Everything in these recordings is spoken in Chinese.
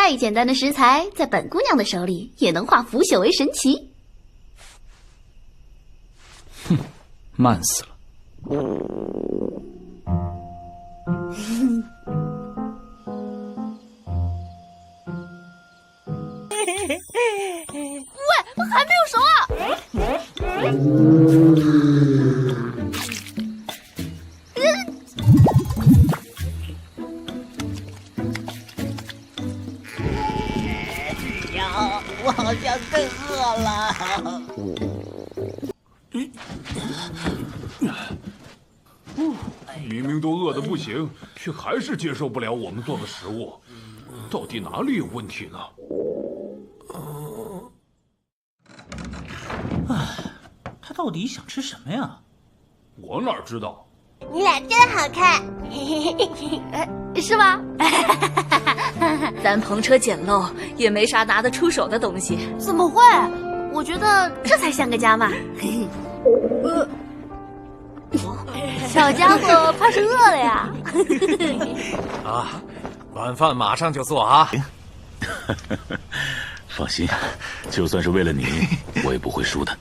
再简单的食材，在本姑娘的手里也能化腐朽为神奇。哼，慢死了。喂，还没有熟啊！呀，我好像更饿了。明明都饿得不行，却还是接受不了我们做的食物，到底哪里有问题呢？他到底想吃什么呀？我哪知道？你俩真好看，是吗？咱篷车简陋，也没啥拿得出手的东西。怎么会？我觉得这才像个家嘛。小家伙怕是饿了呀。啊，晚饭马上就做啊！放心，就算是为了你，我也不会输的。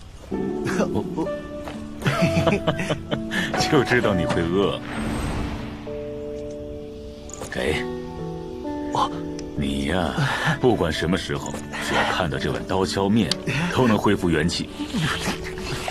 就知道你会饿。给。你呀，不管什么时候，只要看到这碗刀削面，都能恢复元气。